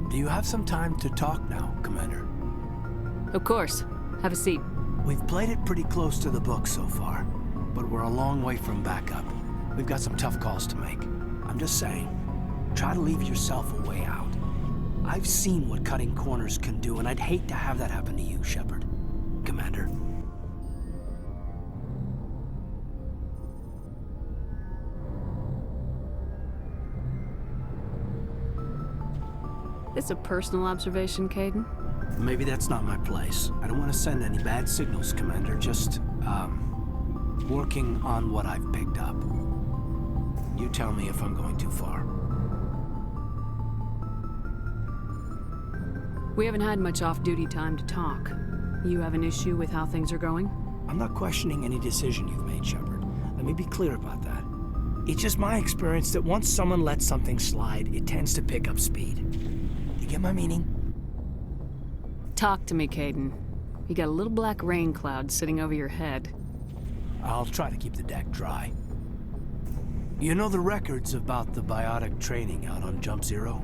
Do you have some time to talk now, Commander? Of course. Have a seat. We've played it pretty close to the book so far, but we're a long way from backup. We've got some tough calls to make. I'm just saying, try to leave yourself a way out. I've seen what cutting corners can do, and I'd hate to have that happen to you, Shepard. Commander. This a personal observation, Caden? Maybe that's not my place. I don't want to send any bad signals, Commander. Just, working on what I've picked up. You tell me if I'm going too far. We haven't had much off-duty time to talk. You have an issue with how things are going? I'm not questioning any decision you've made, Shepard. Let me be clear about that. It's just my experience that once someone lets something slide, it tends to pick up speed. You get my meaning? Talk to me, Caden. You got a little black rain cloud sitting over your head. I'll try to keep the deck dry. You know the records about the biotic training out on Jump Zero?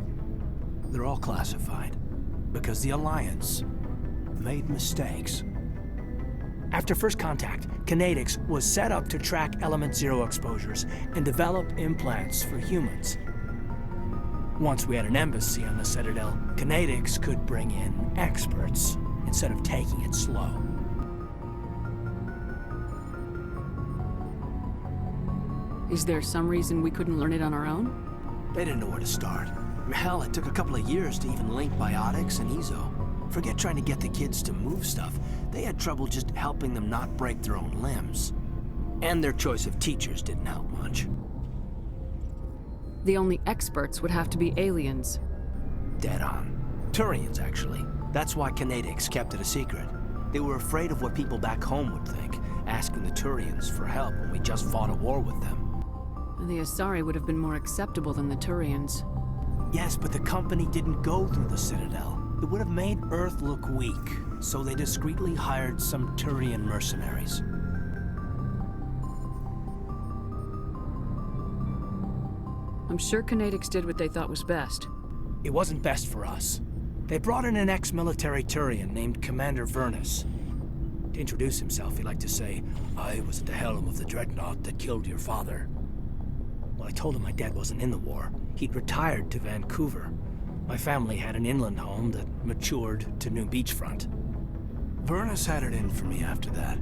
They're all classified, because the Alliance made mistakes. After first contact, Kinetics was set up to track Element Zero exposures and develop implants for humans. Once we had an embassy on the Citadel, Kinetics could bring in experts instead of taking it slow. Is there some reason we couldn't learn it on our own? They didn't know where to start. Hell, it took a couple of years to even link biotics and Ezo. Forget trying to get the kids to move stuff. They had trouble just helping them not break their own limbs. And their choice of teachers didn't help much. The only experts would have to be aliens. Dead on. Turians, actually. That's why Kinetics kept it a secret. They were afraid of what people back home would think, asking the Turians for help when we just fought a war with them. The Asari would have been more acceptable than the Turians. Yes, but the company didn't go through the Citadel. It would have made Earth look weak, so they discreetly hired some Turian mercenaries. I'm sure Kinetics did what they thought was best. It wasn't best for us. They brought in an ex-military Turian named Commander Virmire. To introduce himself, he liked to say, "I was at the helm of the dreadnought that killed your father." Well, I told him my dad wasn't in the war. He'd retired to Vancouver. My family had an inland home that matured to new beachfront. Virmire had it in for me after that.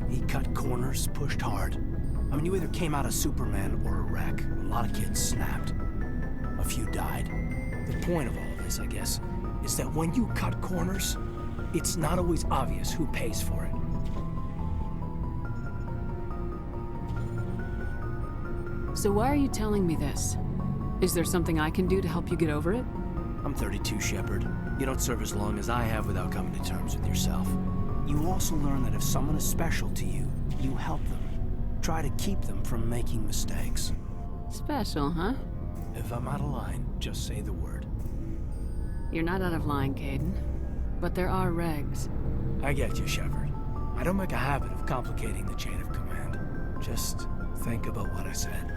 He cut corners, pushed hard. I mean, you either came out a Superman or a wreck. A lot of kids snapped. A few died. The point of all of this, I guess, is that when you cut corners, it's not always obvious who pays for it. So why are you telling me this? Is there something I can do to help you get over it? I'm 32, Shepard. You don't serve as long as I have without coming to terms with yourself. You also learn that if someone is special to you, you help them. Try to keep them from making mistakes. Special, huh? If I'm out of line, just say the word. You're not out of line, Caden. But there are regs. I get you, Shepard. I don't make a habit of complicating the chain of command. Just think about what I said.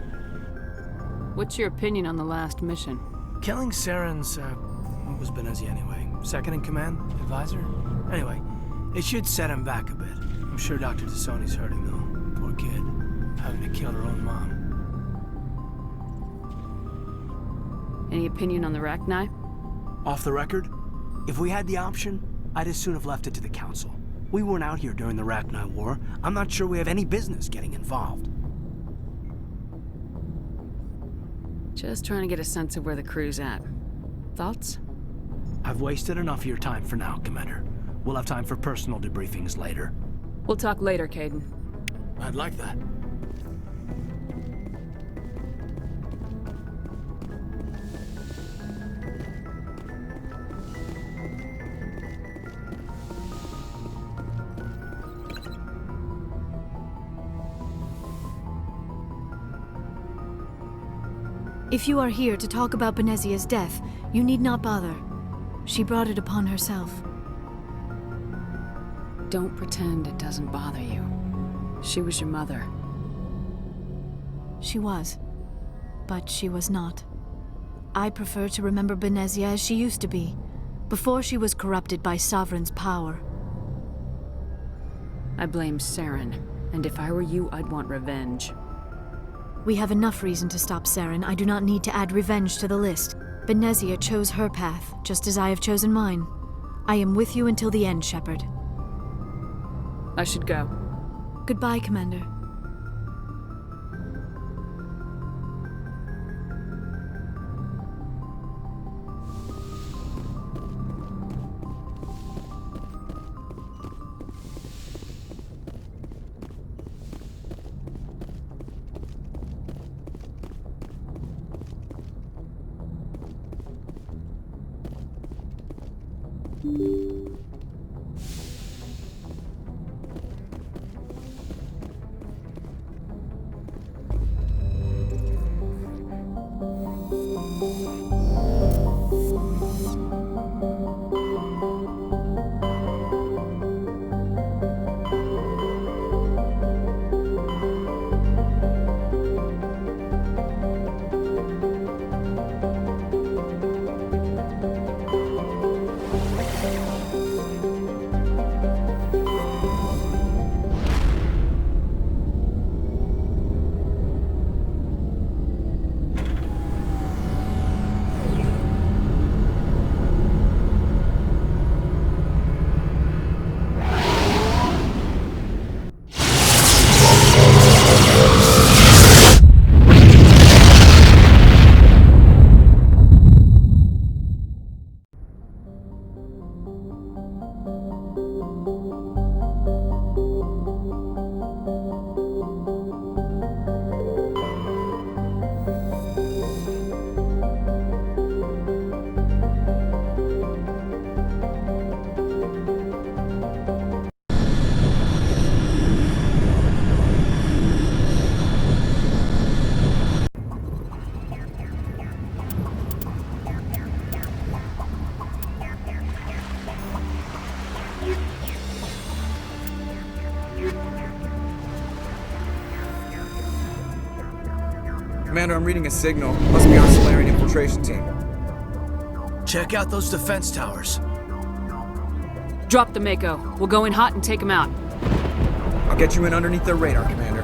What's your opinion on the last mission? Killing Saren's, what was Benezi anyway? Second in command? Advisor? Anyway, it should set him back a bit. I'm sure Dr. Tassoni's hurting, though. Poor kid. Having to kill her own mom. Any opinion on the Rachni? Off the record, if we had the option, I'd as soon have left it to the Council. We weren't out here during the Rachni War. I'm not sure we have any business getting involved. Just trying to get a sense of where the crew's at. Thoughts? I've wasted enough of your time for now, Commander. We'll have time for personal debriefings later. We'll talk later, Caden. I'd like that. If you are here to talk about Benezia's death, you need not bother. She brought it upon herself. Don't pretend it doesn't bother you. She was your mother. She was. But she was not. I prefer to remember Benezia as she used to be, before she was corrupted by Sovereign's power. I blame Saren, and if I were you, I'd want revenge. We have enough reason to stop Saren. I do not need to add revenge to the list. Benezia chose her path, just as I have chosen mine. I am with you until the end, Shepard. I should go. Goodbye, Commander. Commander, I'm reading a signal. Must be our Solarian infiltration team. Check out those defense towers. Drop the Mako. We'll go in hot and take him out. I'll get you in underneath their radar, Commander.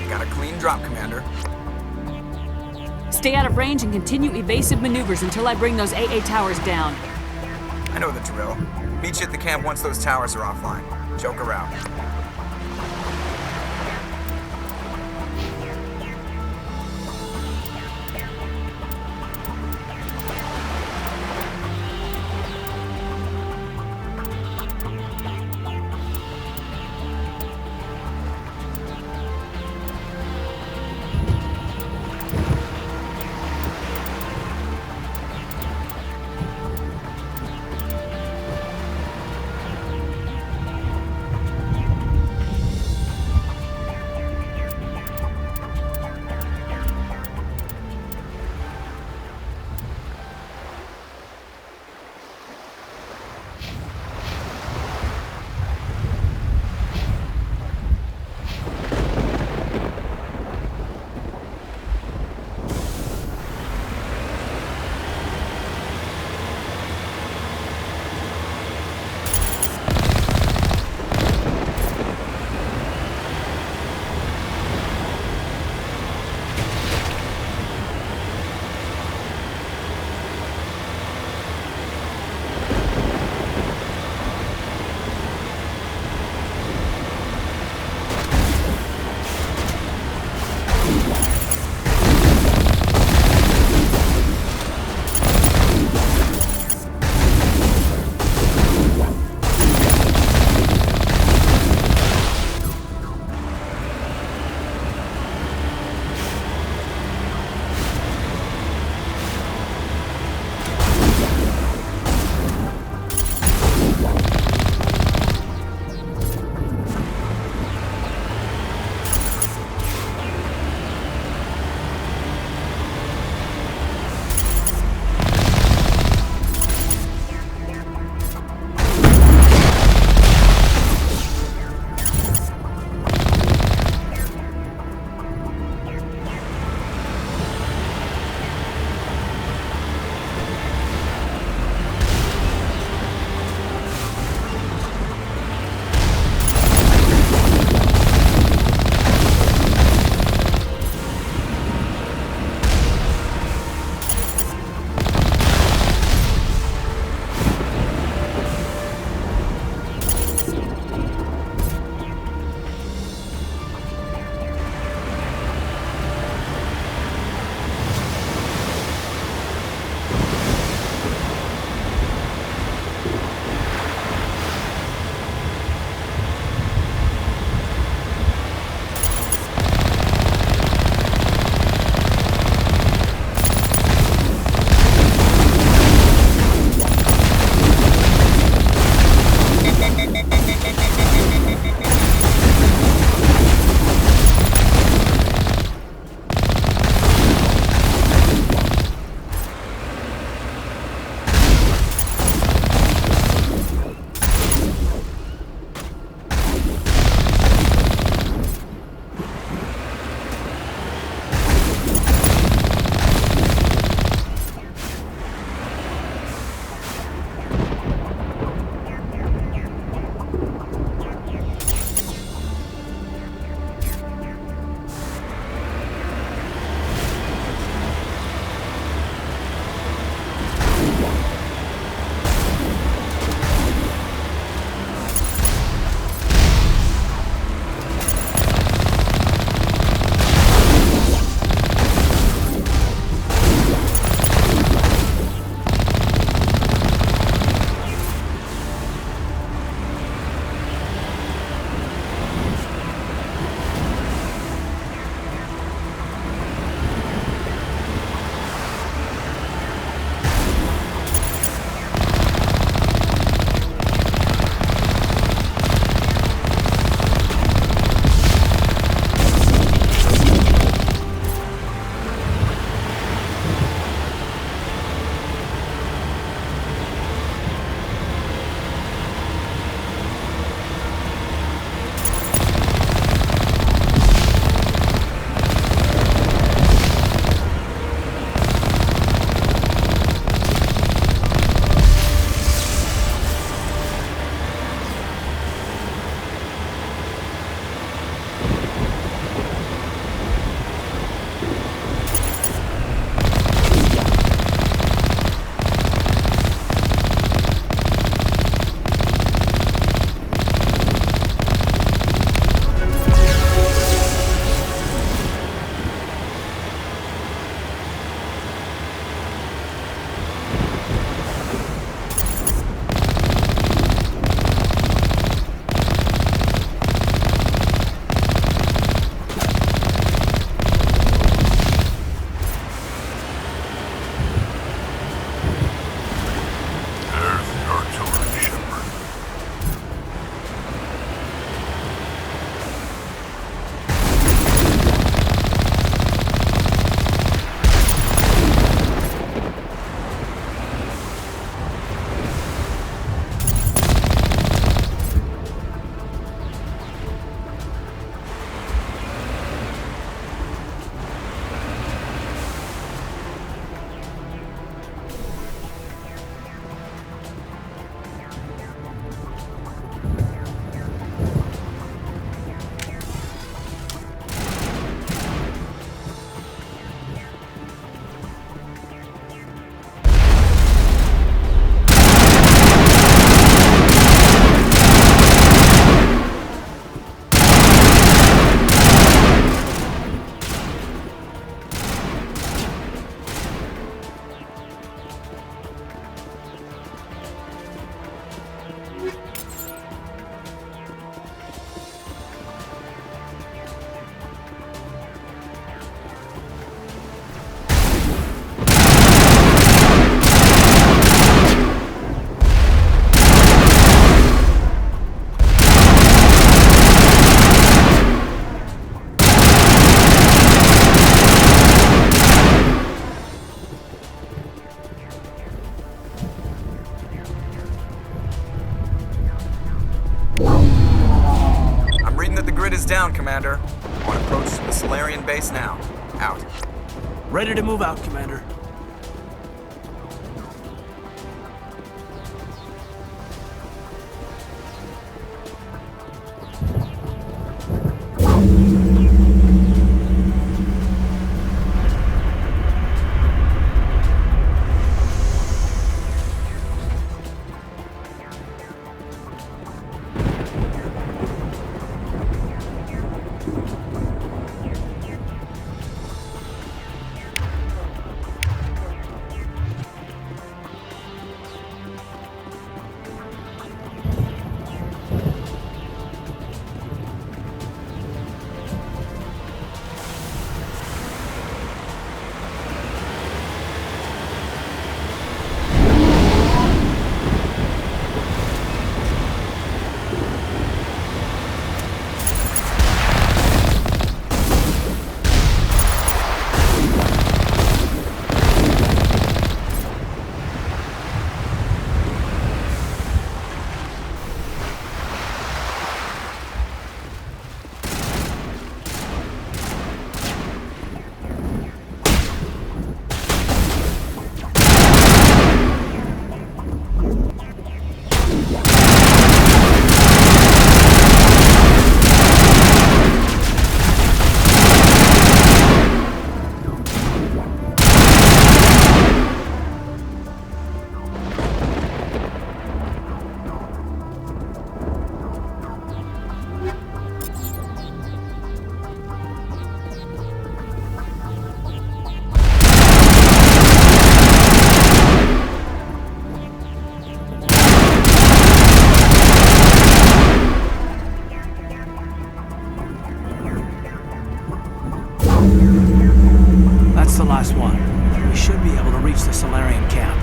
Got a clean drop, Commander. Stay out of range and continue evasive maneuvers until I bring those AA towers down. I know the drill. Meet you at the camp once those towers are offline. Joker out. Commander. On approach to the Solarian base now. Out. Ready to move out, Commander. That's the last one. We should be able to reach the Solarian camp.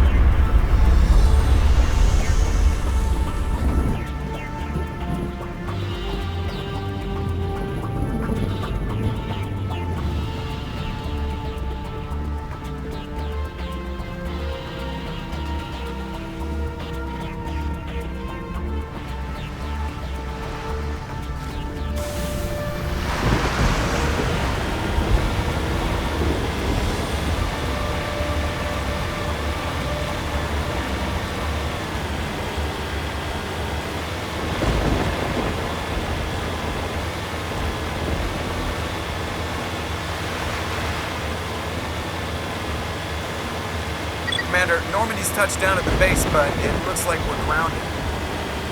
Commander, Normandy's touched down at the base, but it looks like we're grounded.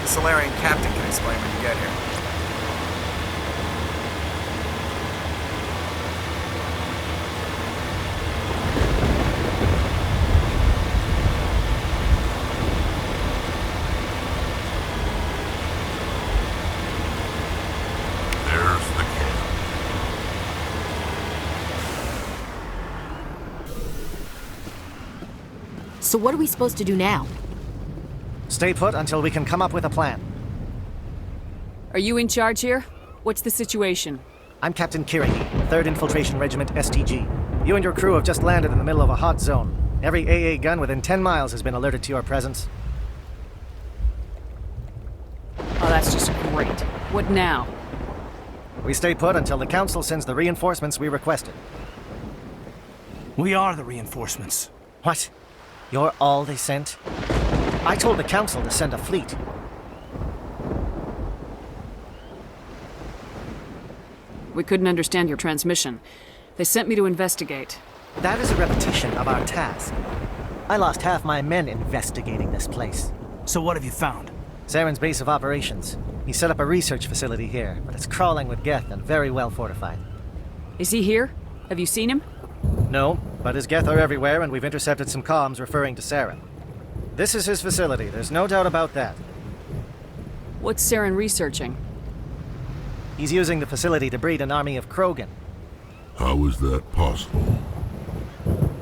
The Solarian captain can explain when you get here. There's the camp. So what are we supposed to do now? Stay put until we can come up with a plan. Are you in charge here? What's the situation? I'm Captain Kirihi, 3rd Infiltration Regiment STG. You and your crew have just landed in the middle of a hot zone. Every AA gun within 10 miles has been alerted to your presence. Oh, that's just great. What now? We stay put until the Council sends the reinforcements we requested. We are the reinforcements. What? You're all they sent? I told the Council to send a fleet. We couldn't understand your transmission. They sent me to investigate. That is a repetition of our task. I lost half my men investigating this place. So what have you found? Saren's base of operations. He set up a research facility here, but it's crawling with Geth and very well fortified. Is he here? Have you seen him? No, but his Geth are everywhere, and we've intercepted some comms referring to Saren. This is his facility, there's no doubt about that. What's Saren researching? He's using the facility to breed an army of Krogan. How is that possible?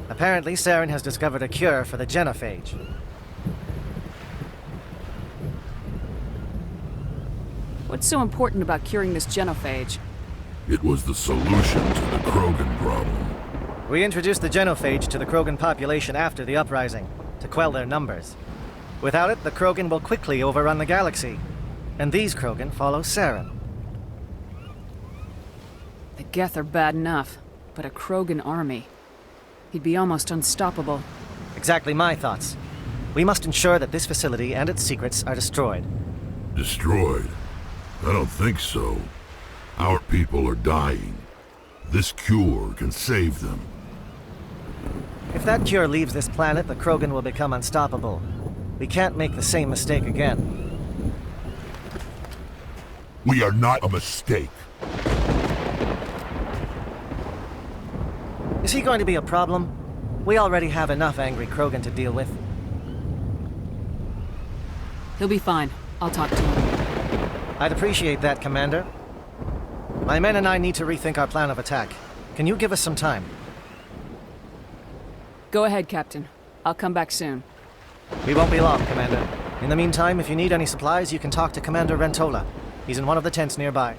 Apparently, Saren has discovered a cure for the genophage. What's so important about curing this genophage? It was the solution to the Krogan problem. We introduced the genophage to the Krogan population after the uprising, to quell their numbers. Without it, the Krogan will quickly overrun the galaxy. And these Krogan follow Saren. The Geth are bad enough, but a Krogan army. He'd be almost unstoppable. Exactly my thoughts. We must ensure that this facility and its secrets are destroyed. Destroyed? I don't think so. Our people are dying. This cure can save them. If that cure leaves this planet, the Krogan will become unstoppable. We can't make the same mistake again. We are not a mistake. Is he going to be a problem? We already have enough angry Krogan to deal with. He'll be fine. I'll talk to him. I'd appreciate that, Commander. My men and I need to rethink our plan of attack. Can you give us some time? Go ahead, Captain. I'll come back soon. We won't be long, Commander. In the meantime, if you need any supplies, you can talk to Commander Rentola. He's in one of the tents nearby.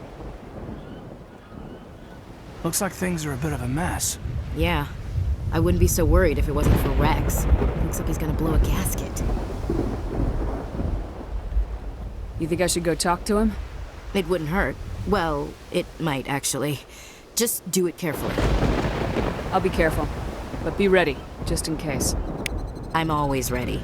Looks like things are a bit of a mess. Yeah. I wouldn't be so worried if it wasn't for Rex. Looks like he's gonna blow a gasket. You think I should go talk to him? It wouldn't hurt. Well, it might, actually. Just do it carefully. I'll be careful. But be ready, just in case. I'm always ready.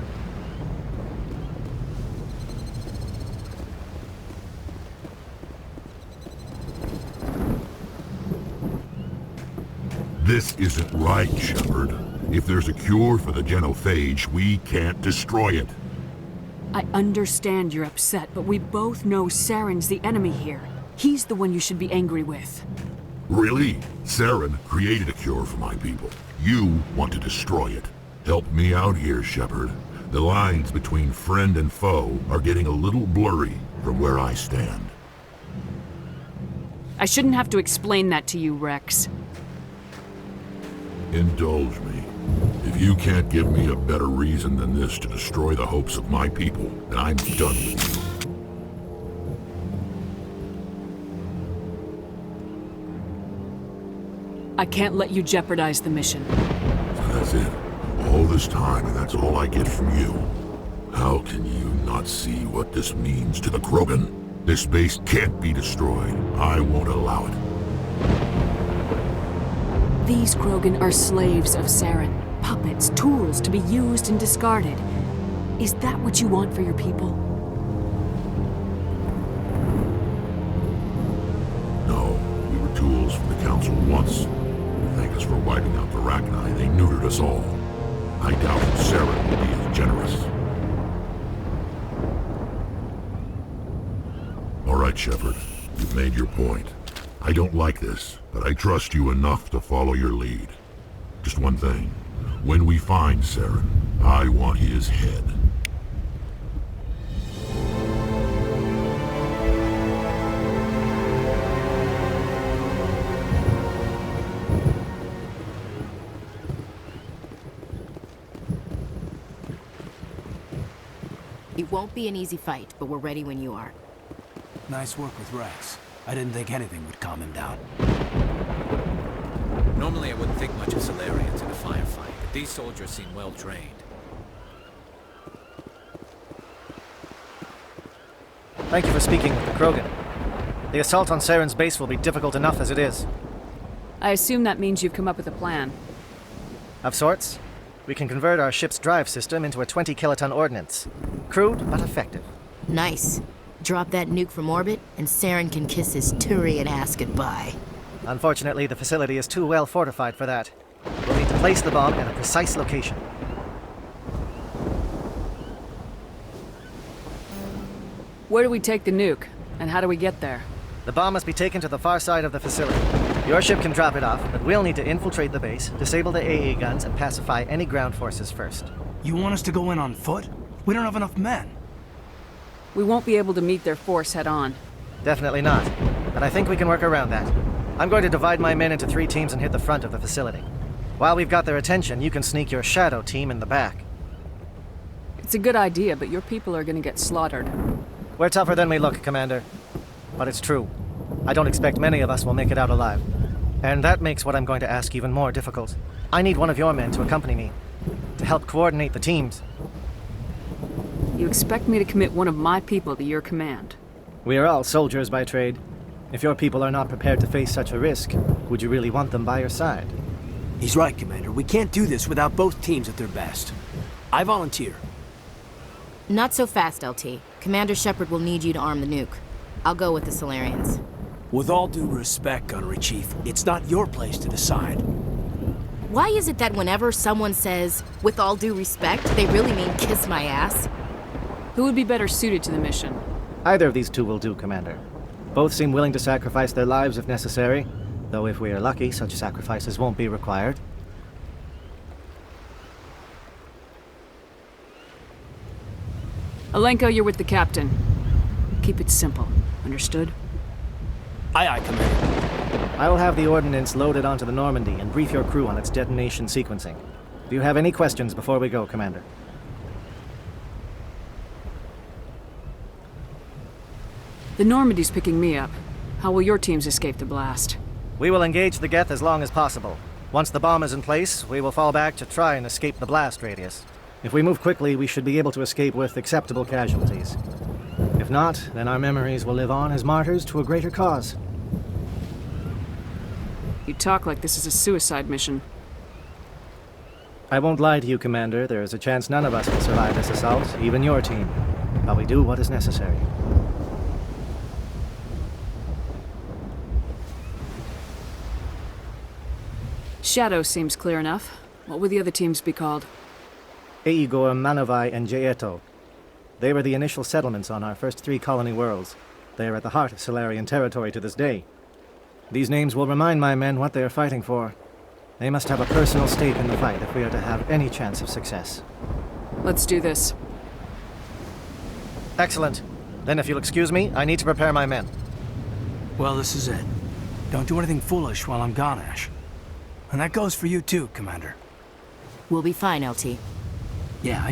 This isn't right, Shepard. If there's a cure for the genophage, we can't destroy it. I understand you're upset, but we both know Saren's the enemy here. He's the one you should be angry with. Really? Saren created a cure for my people. You want to destroy it. Help me out here, Shepard. The lines between friend and foe are getting a little blurry from where I stand. I shouldn't have to explain that to you, Rex. Indulge me. If you can't give me a better reason than this to destroy the hopes of my people, then I'm done with you. I can't let you jeopardize the mission. That's it. All this time, and that's all I get from you. How can you not see what this means to the Krogan? This base can't be destroyed. I won't allow it. These Krogan are slaves of Saren. Puppets, tools to be used and discarded. Is that what you want for your people? No, we were tools for the Council once. Thank us for wiping out the Arachni. They neutered us all. I doubt Saren will be as generous. All right, Shepard. You've made your point. I don't like this, but I trust you enough to follow your lead. Just one thing. When we find Saren, I want his head. It won't be an easy fight, but we're ready when you are. Nice work with Rex. I didn't think anything would calm him down. Normally I wouldn't think much of Solarians in a firefight, but these soldiers seem well trained. Thank you for speaking with the Krogan. The assault on Saren's base will be difficult enough as it is. I assume that means you've come up with a plan. Of sorts. We can convert our ship's drive system into a 20-kiloton ordnance. Crude, but effective. Nice. Drop that nuke from orbit, and Saren can kiss his Turian ass goodbye. Unfortunately, the facility is too well fortified for that. We'll need to place the bomb at a precise location. Where do we take the nuke? And how do we get there? The bomb must be taken to the far side of the facility. Your ship can drop it off, but we'll need to infiltrate the base, disable the AA guns, and pacify any ground forces first. You want us to go in on foot? We don't have enough men. We won't be able to meet their force head-on. Definitely not. But I think we can work around that. I'm going to divide my men into 3 teams and hit the front of the facility. While we've got their attention, you can sneak your shadow team in the back. It's a good idea, but your people are gonna get slaughtered. We're tougher than we look, Commander. But it's true. I don't expect many of us will make it out alive. And that makes what I'm going to ask even more difficult. I need one of your men to accompany me, to help coordinate the teams. You expect me to commit one of my people to your command? We are all soldiers by trade. If your people are not prepared to face such a risk, would you really want them by your side? He's right, Commander. We can't do this without both teams at their best. I volunteer. Not so fast, LT. Commander Shepard will need you to arm the nuke. I'll go with the Solarians. With all due respect, Gunnery Chief, it's not your place to decide. Why is it that whenever someone says, with all due respect, they really mean kiss my ass? Who would be better suited to the mission? Either of these two will do, Commander. Both seem willing to sacrifice their lives if necessary, though if we are lucky, such sacrifices won't be required. Alenko, you're with the captain. Keep it simple. Understood? Aye, aye, Commander. I will have the ordnance loaded onto the Normandy and brief your crew on its detonation sequencing. Do you have any questions before we go, Commander? The Normandy's picking me up. How will your teams escape the blast? We will engage the Geth as long as possible. Once the bomb is in place, we will fall back to try and escape the blast radius. If we move quickly, we should be able to escape with acceptable casualties. If not, then our memories will live on as martyrs to a greater cause. You talk like this is a suicide mission. I won't lie to you, Commander. There is a chance none of us will survive this assault, even your team. But we do what is necessary. Shadow seems clear enough. What would the other teams be called? Igor, Manovai, and Jaeto. They were the initial settlements on our first 3 colony worlds. They are at the heart of Solarian territory to this day. These names will remind my men what they are fighting for. They must have a personal stake in the fight if we are to have any chance of success. Let's do this. Excellent. Then if you'll excuse me, I need to prepare my men. Well, this is it. Don't do anything foolish while I'm gone, Ash. And that goes for you too, Commander. We'll be fine, LT. Yeah,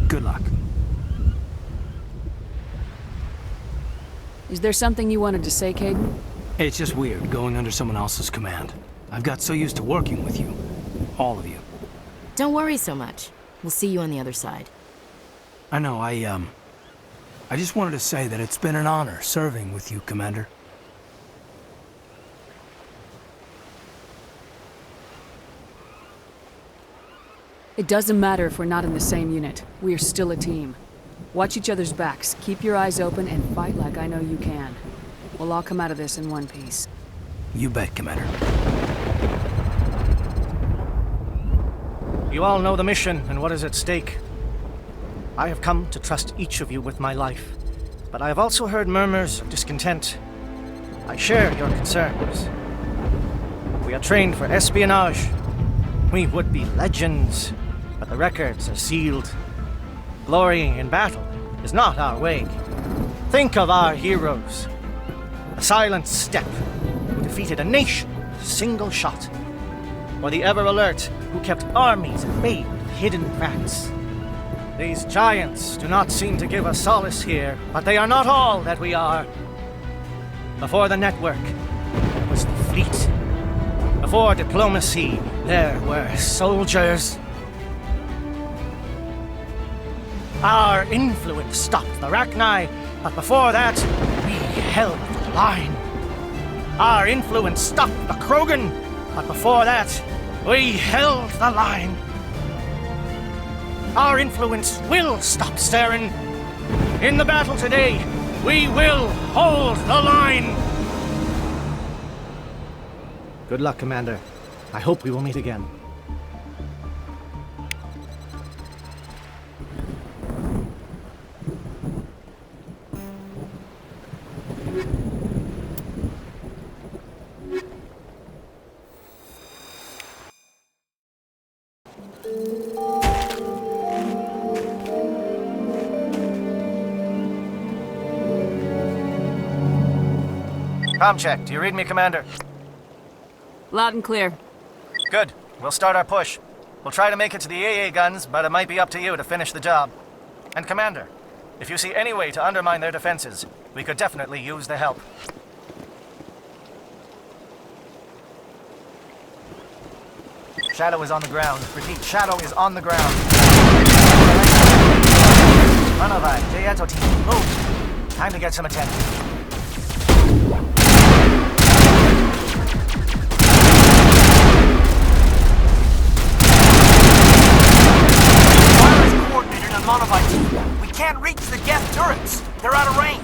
good luck. Is there something you wanted to say, Caden? It's just weird going under someone else's command. I've got so used to working with you. All of you. Don't worry so much. We'll see you on the other side. I know, I just wanted to say that it's been an honor serving with you, Commander. It doesn't matter if we're not in the same unit. We are still a team. Watch each other's backs, keep your eyes open, and fight like I know you can. We'll all come out of this in one piece. You bet, Commander. You all know the mission and what is at stake. I have come to trust each of you with my life, but I have also heard murmurs of discontent. I share your concerns. We are trained for espionage. We would be legends, but the records are sealed. Glorying in battle is not our way. Think of our heroes. The silent step who defeated a nation with a single shot. Or the ever-alert who kept armies at bay with hidden cracks. These giants do not seem to give us solace here, but they are not all that we are. Before the network, there was the fleet. Before diplomacy, there were soldiers. Our influence stopped the Rachni, but before that, we held the line. Our influence stopped the Krogan, but before that, we held the line. Our influence will stop Saren. In the battle today, we will hold the line. Good luck, Commander. I hope we will meet again. Comm check. Do you read me, Commander? Loud and clear. Good. We'll start our push. We'll try to make it to the AA guns, but it might be up to you to finish the job. And Commander, if you see any way to undermine their defenses, we could definitely use the help. Shadow is on the ground. Repeat, Shadow is on the ground. Manovai, Jaeto team, move. Time to get some attention. Wireless coordinated on Monovite. We can't reach the Geth turrets. They're out of range.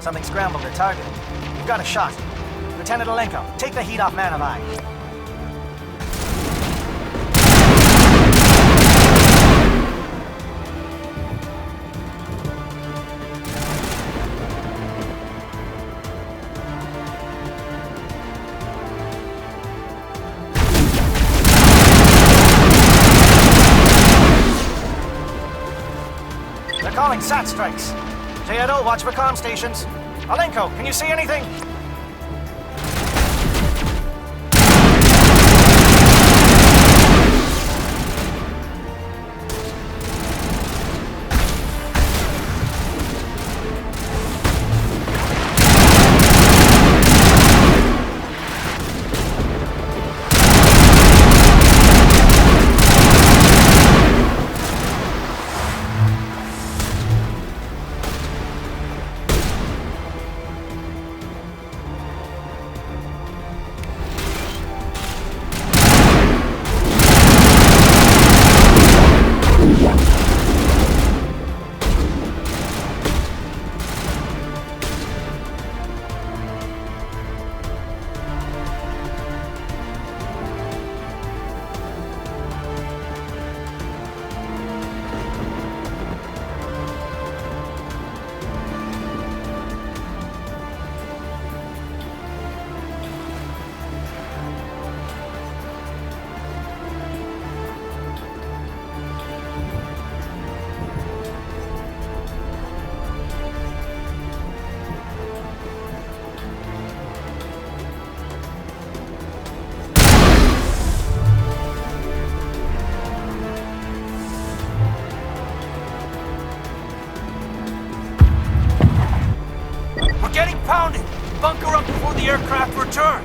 Something scrambled their target. We've got a shot. Lieutenant Alenko, take the heat off Man of Eye. They're calling SAT strikes. J-Edo, watch for comm stations. Alenko, can you see anything? Pounded! Bunker up before the aircraft return!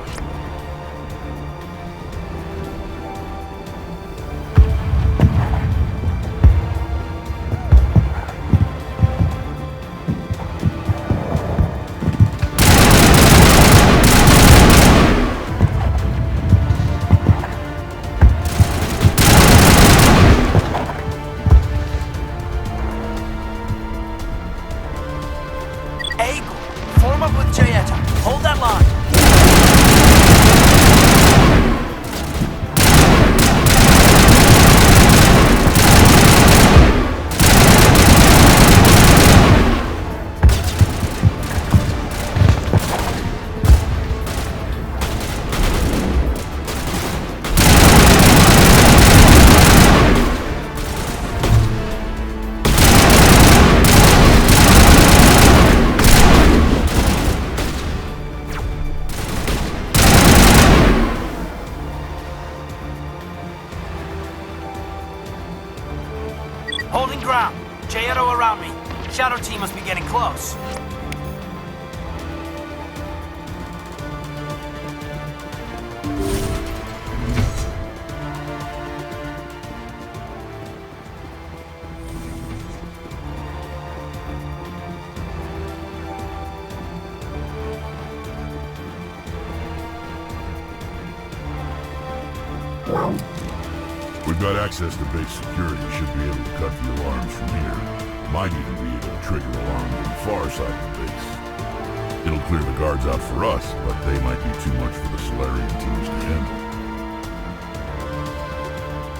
Form up with J-Edo. Hold that line. Holding ground. J-Edo around me. Shadow team must be getting close. We've got access to base security. Should be able to cut the alarms from here. Might even be able to trigger alarm to the far side of the base. It'll clear the guards out for us, but they might be too much for the Solarian teams to handle.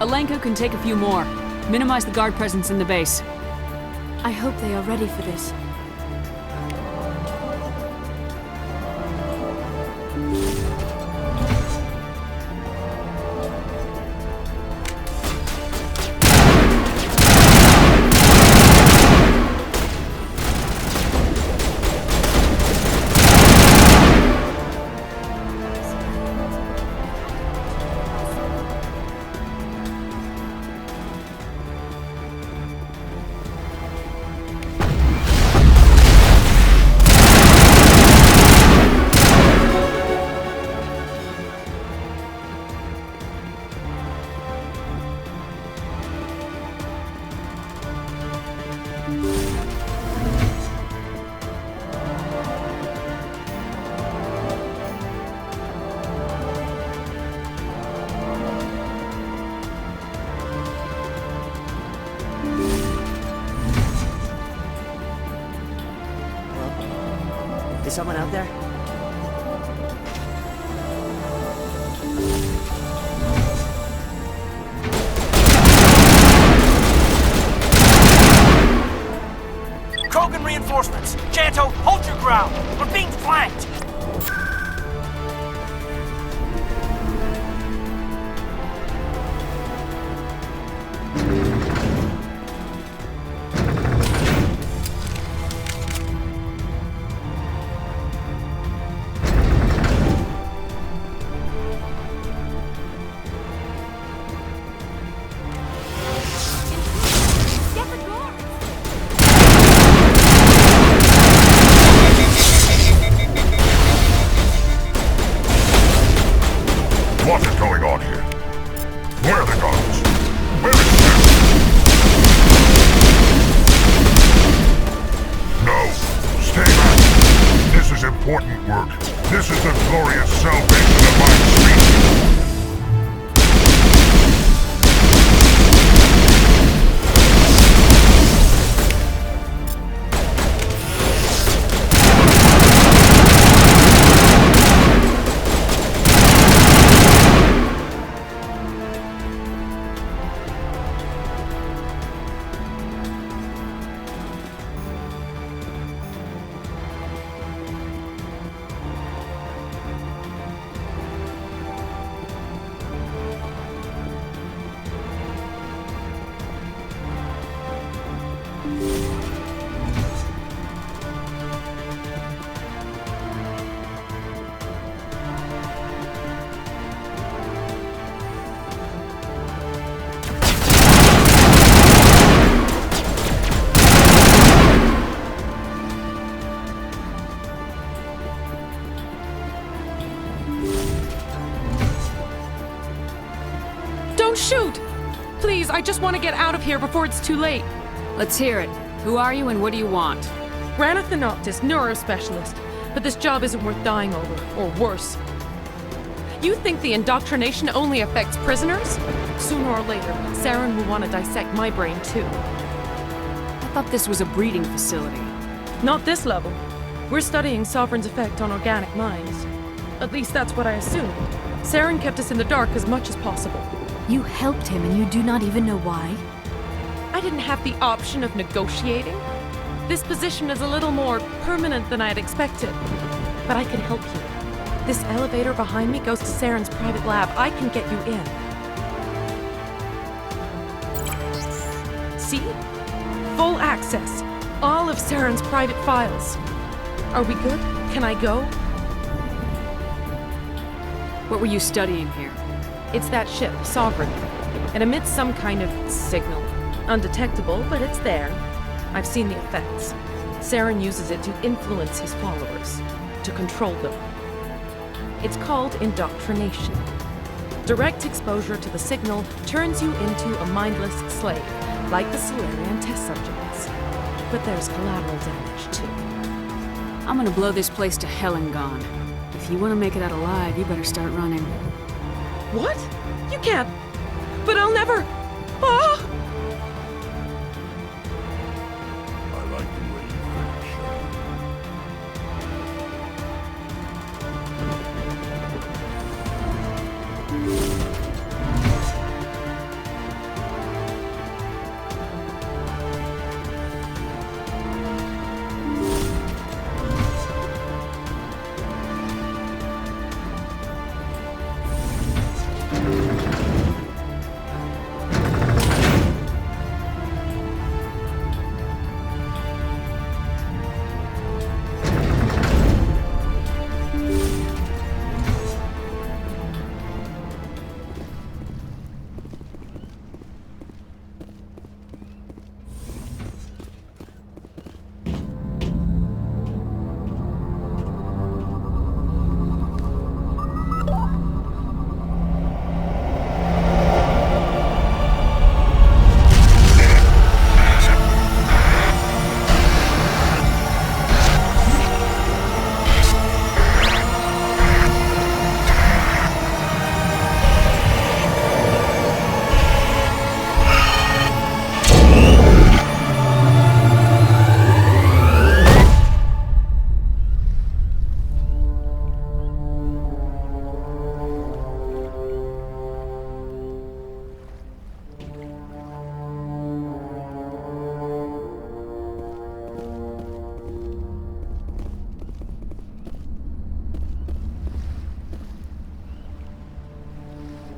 Alenka can take a few more. Minimize the guard presence in the base. I hope they are ready for this. Is someone out there? Krogan reinforcements! Janto, hold your ground! We're being flanked! What is going on here? Where are the guards? Where is Shepard? No, stay back. This is important work. This is the glorious salvation of my species. Don't shoot! Please, I just want to get out of here before it's too late. Let's hear it. Who are you and what do you want? Ranathanoptis, neurospecialist. But this job isn't worth dying over, or worse. You think the indoctrination only affects prisoners? Sooner or later, Saren will want to dissect my brain too. I thought this was a breeding facility. Not this level. We're studying Sovereign's effect on organic minds. At least that's what I assumed. Saren kept us in the dark as much as possible. You helped him and you do not even know why? I didn't have the option of negotiating. This position is a little more permanent than I had expected. But I can help you. This elevator behind me goes to Saren's private lab. I can get you in. See? Full access. All of Saren's private files. Are we good? Can I go? What were you studying here? It's that ship, Sovereign. It emits some kind of signal. Undetectable, but it's there. I've seen the effects. Saren uses it to influence his followers, to control them. It's called indoctrination. Direct exposure to the signal turns you into a mindless slave, like the Solarian test subjects. But there's collateral damage, too. I'm gonna blow this place to hell and gone. If you want to make it out alive, you better start running. What? You can't. But I'll never. Ah! I like the way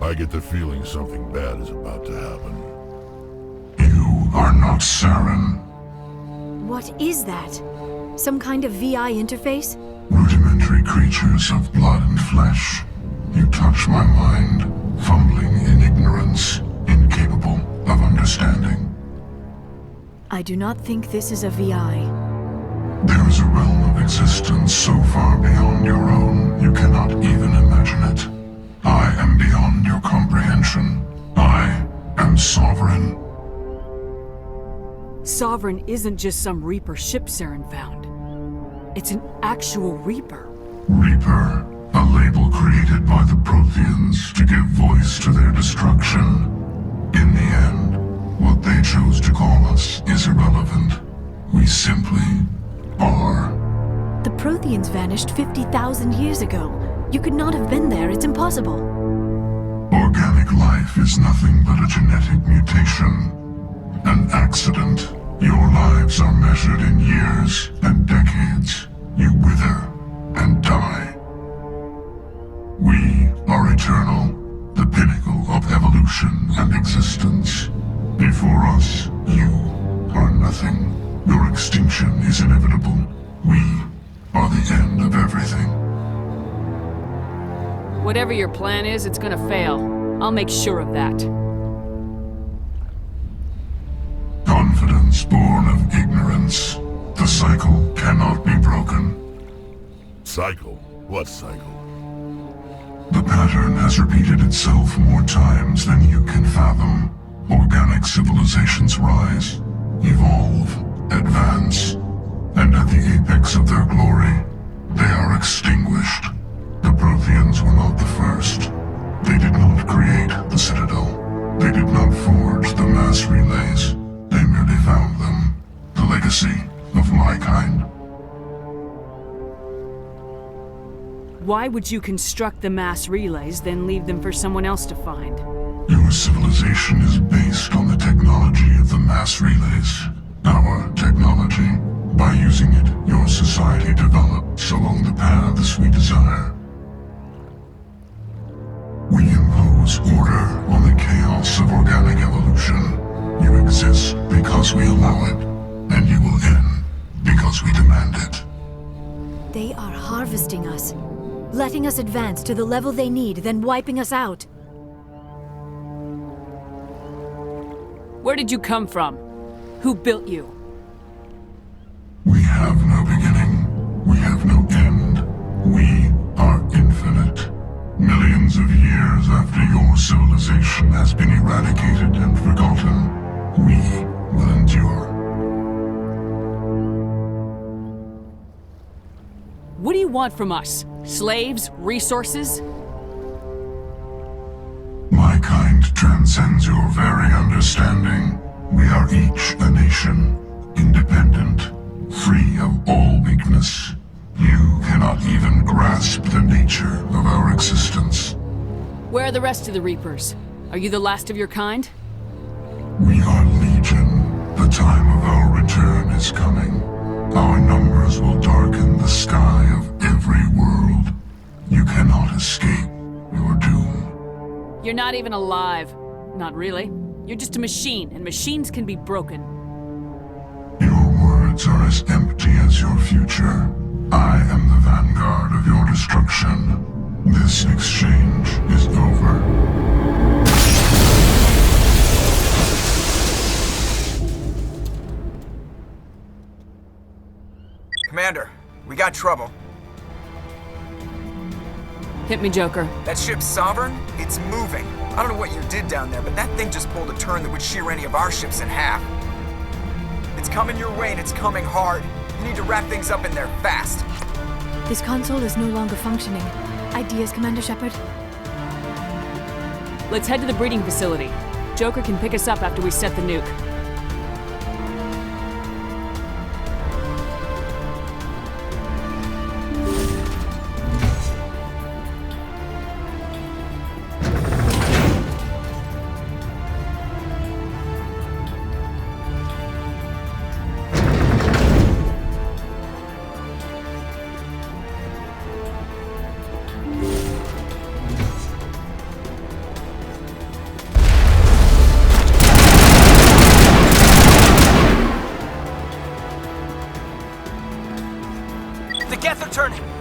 I get the feeling something bad is about to happen. You are not Saren. What is that? Some kind of VI interface? Rudimentary creatures of blood and flesh. You touch my mind, fumbling in ignorance, incapable of understanding. I do not think this is a VI. There is a realm of existence so far beyond your own, you cannot even imagine it. I am beyond your comprehension. I am sovereign. Sovereign isn't just some Reaper ship Saren found. It's an actual Reaper. Reaper, a label created by the Protheans to give voice to their destruction. In the end, what they chose to call us is irrelevant. We simply are. The Protheans vanished 50,000 years ago. You could not have been there. It's impossible. Organic life is nothing but a genetic mutation. An accident. Your lives are measured in years and decades. You wither and die. We are eternal, the pinnacle of evolution and existence. Before us, you are nothing. Your extinction is inevitable. We are the end of everything. Whatever your plan is, it's gonna fail. I'll make sure of that. Confidence born of ignorance. The cycle cannot be broken. Cycle? What cycle? The pattern has repeated itself more times than you can fathom. Organic civilizations rise, evolve, advance, and at the apex of their glory, they are extinguished. The Protheans were not the first. They did not create the Citadel. They did not forge the mass relays. They merely found them. The legacy of my kind. Why would you construct the mass relays, then leave them for someone else to find? Your civilization is based on the technology of the mass relays. Our technology. By using it, your society develops along the paths we desire. We impose order on the chaos of organic evolution. You exist because we allow it, and you will end because we demand it. They are harvesting us, letting us advance to the level they need, then wiping us out. Where did you come from? Who built you? We have no beginning. We have no end. We are infinite. Millions of years after your civilization has been eradicated and forgotten, we will endure. What do you want from us? Slaves? Resources? My kind transcends your very understanding. We are each a nation, independent, free of all weakness. You cannot even grasp the nature of our existence. Where are the rest of the Reapers? Are you the last of your kind? We are legion. The time of our return is coming. Our numbers will darken the sky of every world. You cannot escape your doom. You're not even alive. Not really. You're just a machine, and machines can be broken. Your words are as empty as your future. I am the vanguard of your destruction. This exchange is over. Commander, we got trouble. Hit me, Joker. That ship's Sovereign? It's moving. I don't know what you did down there, but that thing just pulled a turn that would shear any of our ships in half. It's coming your way and it's coming hard. You need to wrap things up in there fast. This console is no longer functioning. Ideas, Commander Shepard? Let's head to the breeding facility. Joker can pick us up after we set the nuke.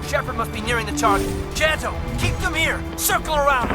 Shepard must be nearing the target. Janto, keep them here! Circle around!